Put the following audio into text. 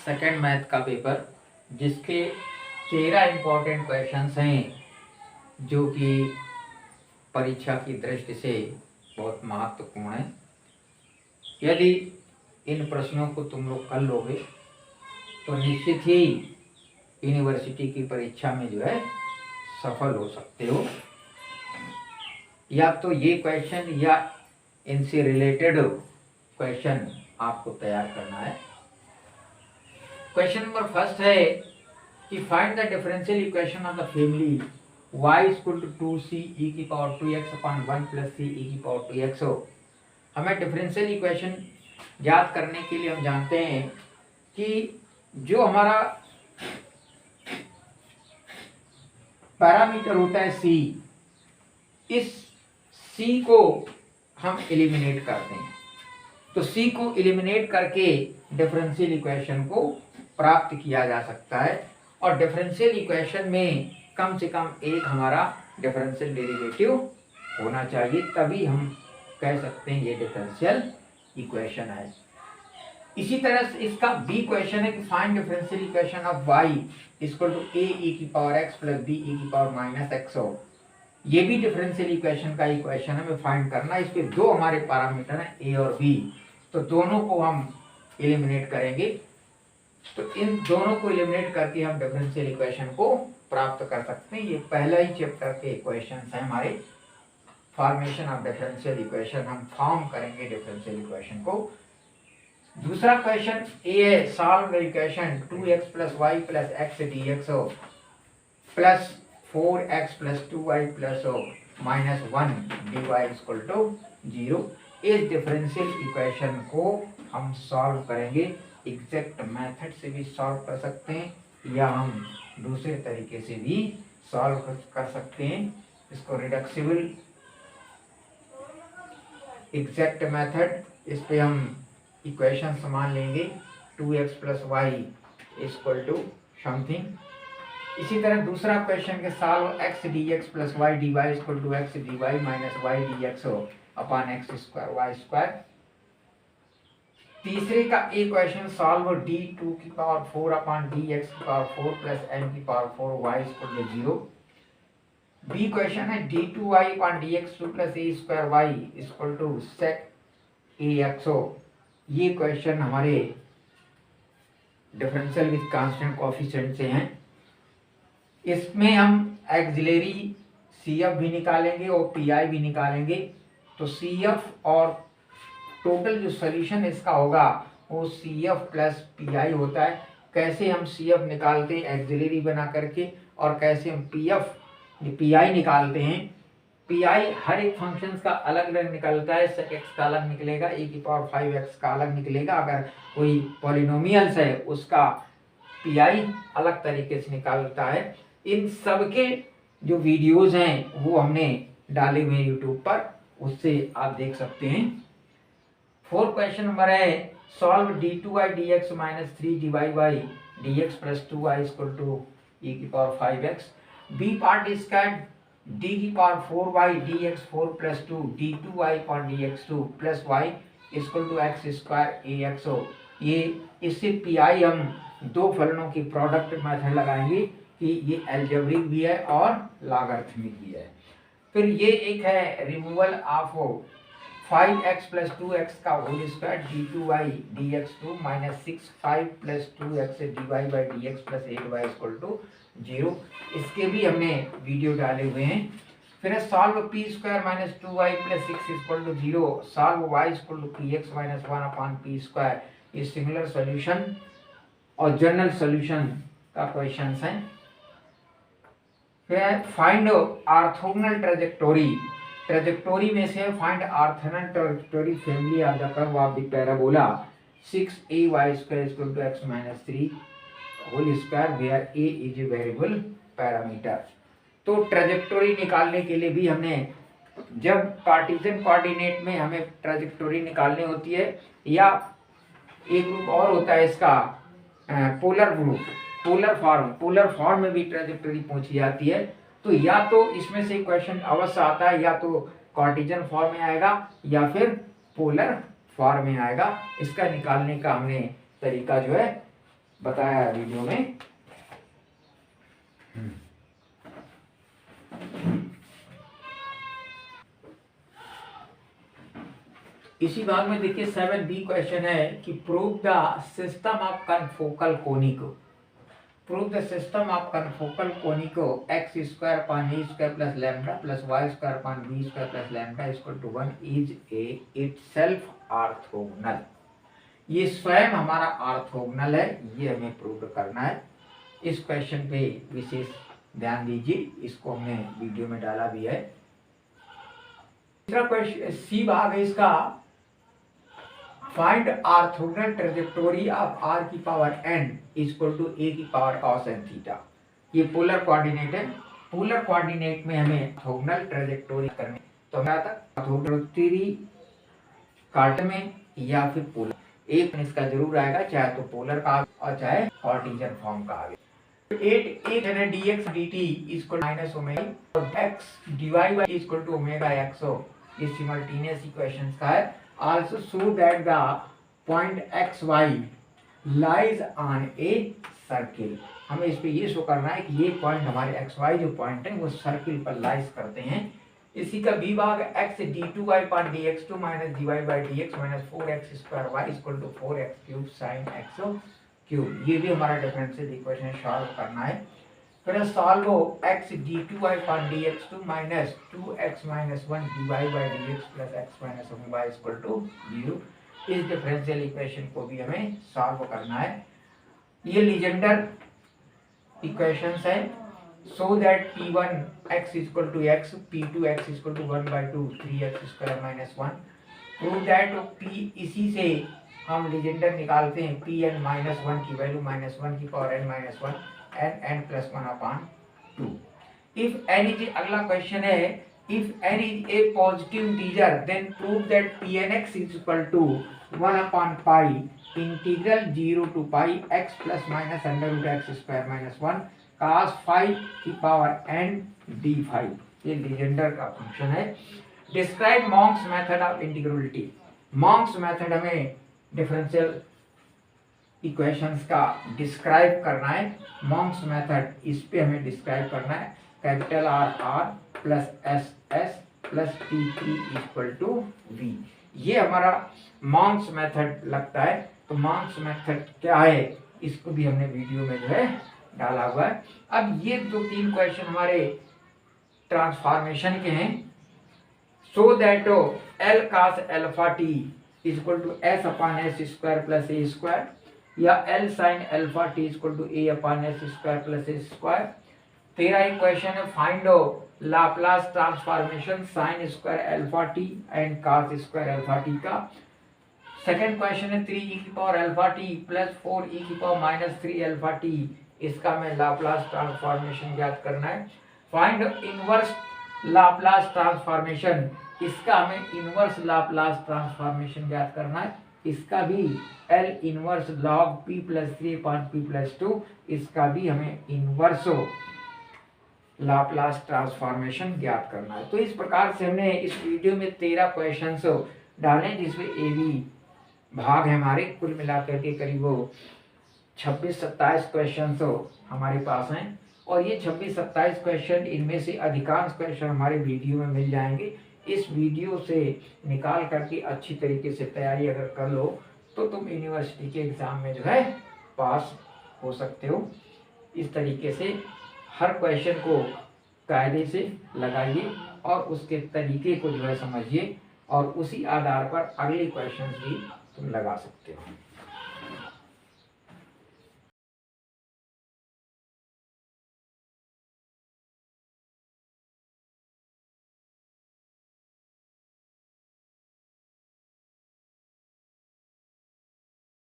Second math का paper, जिसके 13 important questions हैं जो कि परीक्षा की दृष्टि से बहुत महत्वपूर्ण है। यदि इन प्रश्नों को तुम लोग कर लोगे तो निश्चित ही यूनिवर्सिटी की परीक्षा में जो है सफल हो सकते हो। या तो ये क्वेश्चन या इनसे रिलेटेड क्वेश्चन आपको तैयार करना है। क्वेश्चन नंबर फर्स्ट है कि find the differential equation of the family y equal to 2c e की power 2x upon 1 plus c e की पावर 2x हो। हमें डिफरेंशियल इक्वेशन याद करने के लिए हम जानते हैं कि जो हमारा पैरामीटर होता है c, इस c को हम एलिमिनेट करते हैं। तो c को एलिमिनेट करके डिफरेंशियल इक्वेशन को प्राप्त किया जा सकता है। और डिफरेंशियल इक्वेशन में कम से कम एक हमारा डिफरेंशियल डेरिवेटिव होना चाहिए, तभी हम कह सकते हैं ये डिफरेंशियल इक्वेशन है। इसी तरह से इसका बी क्वेश्चन है कि find differential equation of y equal to a e की power x plus b e की पावर माइनस x हो। ये भी डिफरेंशियल इक्वेशन का इक्वेशन हमें फाइंड करना है। इसके दो हमारे पैरामीटर हैं a और b, तो दोनों को हम एलिमिनेट करेंगे। तो इन दोनों को एलिमिनेट करके हम डिफरेंशियल इक्वेशन को प्राप्त कर सकते हैं। ये पहला ही चैप्टर के क्वेश्चंस हैं हमारे, फॉर्मेशन ऑफ डिफरेंशियल इक्वेशन। हम फॉर्म करेंगे डिफरेंशियल इक्वेशन को। दूसरा क्वेश्चन ए है, solve the equation 2x plus Y plus X dx हो प्लस 4x प्लस 2y प्लस हो माइनस 1 dy इक्वल टू 0। इस डिफरेंशियल इक्वेशन को हम सॉल्व करेंगे। एग्जैक्ट मेथड से भी सॉल्व कर सकते हैं या हम दूसरे तरीके से भी सॉल्व कर सकते हैं। इसको रिडक्सिबल एग्जैक्ट मेथड, इस पे हम इक्वेशन समान लेंगे 2x plus Y equal to something. इसी तरह दूसरा क्वेश्चन के solve x dx plus Y D Y equal to X D Y minus Y D X हो upon X square Y square. तीसरे का एक क्वेश्चन सॉल्व d2 की power 4 upon dx की पावर 4 प्लस m की power 4 y equal to 0। B question है d2y upon dx2 plus a square y equal to sec ax हो। ये question हमारे डिफरेंशियल विद कांस्टेंट कोएफिशिएंट से हैं। इसमें हम एक्सिलरी CF भी निकालेंगे और PI भी निकालेंगे। तो CF और टोटल जो सोल्यूशन इसका होगा वो CF प्लस PI होता है। कैसे हम CF निकालते हैं एक्सिलरी बना करके, और कैसे हम PI निकालते हैं। PI हर एक फंक्शन का अलग अलग निकलता है। sec x का अलग निकलेगा, e की पावर 5x का अलग निकलेगा। अगर कोई पॉलिनोमियल्स है उसका PI अलग तरीके से निकालता है। इन सब के जो वीडियोस हैं वो हमने डाले हुए यूट्यूब पर, उससे आप देख सकते हैं। फोर्थ क्वेश्चन नंबर है solve d2y dx minus 3 dy dx plus 2y equal to e की पावर 5x। बी पार्ट इसका d की power 4y dx 4 plus 2 d2y upon dx2 plus y equal to X square ax हो। ये इससे PI हम दो फलनों की प्रोडक्ट मेथड लगाएंगे कि ये अलजेब्रिक भी है और लॉगरिथमिक भी है। फिर ये एक है removal of 5x plus 2x का whole square d2y dx2 minus 6 5 plus 2x dy by dx plus 8y equal to 0। इसके भी हमने वीडियो डाले हुए हैं। फिर solve p square minus 2y plus 6 equal to 0, solve y equal to px minus 1 upon p square. ये singular solution और general solution का क्वेश्चंस हैं। फिर फाइंड ऑर्थोगोनल ट्रेजेक्टोरी में से find orthogonal trajectory family of the curve of the parabola 6ay square equal to x minus 3 whole square where a is a variable parameter. तो trajectory निकालने के लिए भी हमने, जब कार्टेशियन कोऑर्डिनेट में हमें ट्रेजेक्टोरी निकालनी होती है, या एक ग्रुप और होता है इसका पोलर ग्रुप, पोलर फॉर्म में भी ट्रेजेक्टोरी पूछी जाती है। तो या तो इसमें से क्वेश्चन अवश्य आता है, या तो कार्टेशियन फॉर्म में आएगा या फिर पोलर फॉर्म में आएगा। इसका निकालने का हमने तरीका जो है बताया है वीडियो में। इसी भाग में देखिए 7B क्वेश्चन है कि prove the system of confocal conic. Prove the system of confocal conic x square upon a square plus lambda plus y square upon b square plus lambda equal to 1 is a itself orthogonal. ये स्वयं हमारा orthogonal है, ये हमें prove करना है। इस question पे विशेष ध्यान दीजिए, इसको हमने वीडियो में डाला भी है। तीसरा क्वेश्चन सी भाग है इसका, find orthogonal trajectory of r की power n equal to a की पावर cos n थीटा। ये पोलर कोऑर्डिनेट है। पोलर कोऑर्डिनेट में हमें ऑर्थोगोनल ट्रेजेक्टोरी करनी, तो हमें आता ऑर्थोगोनल कार्ट में या फिर पोलर, एक इसका जरूर आएगा, चाहे तो पोलर का और चाहे कार्टेशियन फॉर्म का आगे। 8 है dx dt equal minus omega x dy by equal to omega x हो। ये सिमल्टेनियस इक्वेशंस का है। Also show that the point xy lies on a circle। हमें इस पे ये शो करना है कि ये पॉइंट हमारे xy जो पॉइंट है वो सर्किल पर लाइज करते हैं। इसी का b भाग x d2y upon dx2 minus dy by dx minus 4x square y equal to 4x cube sine x cube. ये भी हमारा डिफरेंशियल इक्वेशन सॉल्व करना है। फिर सॉल्व हो x d2y upon dx2 minus 2x minus 1 dy by dx plus x minus y equal to 0। इस differential equation को भी हमें सॉल्व करना है। ये लीजेंडर इक्वेशंस है। So that p1 x equal to x, p2 x equal to 1/2 3x square minus 1। Prove that p, इसी से हम लीजेंडर निकालते हैं pn माइनस 1 की वैल्यू माइनस 1 की power n minus 1 n plus 1/2। If n is, अगला क्वेश्चन है, if n is a positive integer then prove that pnx is equal to 1/पाई integral 0 to pi x plus minus under root x square minus 1 cos phi की power n d phi. ये Legendre का function है। Describe Monge's method of integrability. Monge's method हमें differential equations का describe करना है। Monks method, इस पे हमें डिस्क्राइब करना है। Capital R plus S plus T3 equal to V। ये हमारा मॉन्क्स मेथड लगता है। तो मॉन्क्स मेथड क्या है, इसको भी हमने वीडियो में जो है डाला हुआ है। अब ये 2-3 क्वेश्चन हमारे ट्रांसफॉर्मेशन के हैं। So that L cos alpha t equal to S upon S square plus A square, या L sin alpha t equal to A upon S square plus A square. तेरा एक क्वेश्चन है, find Laplace transformation sin square alpha t and cos square alpha t का। Second question है 3e की power alpha t plus 4e की power minus 3 alpha t, इसका हमें Laplace transformation ज्ञात करना है। फाइंड इनवर्स लाप्लास ट्रांसफॉर्मेशन, इसका हमें इनवर्स लाप्लास ट्रांसफॉर्मेशन ज्ञात करना है। इसका भी L inverse log p plus 3 upon p plus 2, इसका भी हमें इनवर्स लाप्लास ट्रांसफॉर्मेशन ज्ञात करना है। तो इस प्रकार से हमने इस वीडियो में 13 क्वेश्चंस डाले, जिसमें ए बी भाग है हमारे, कुल मिलाकर के करीब 26-27 क्वेश्चंस हमारे पास हैं। और ये 26-27 क्वेश्चन, इनमें से अधिकांश क्वेश्चन हमारे वीडियो में मिल जाएंगे। इस वीडियो से निकाल करके अच्छी तरीके से तैयारी अगर कर लो तो तुम यूनिवर्सिटी के एग्ज़ाम में जो है पास हो सकते हो। इस तरीके से हर क्वेश्चन को कायदे से लगाइए और उसके तरीके को जो है समझिए, और उसी आधार पर अगले क्वेश्चन भी तुम लगा सकते हो।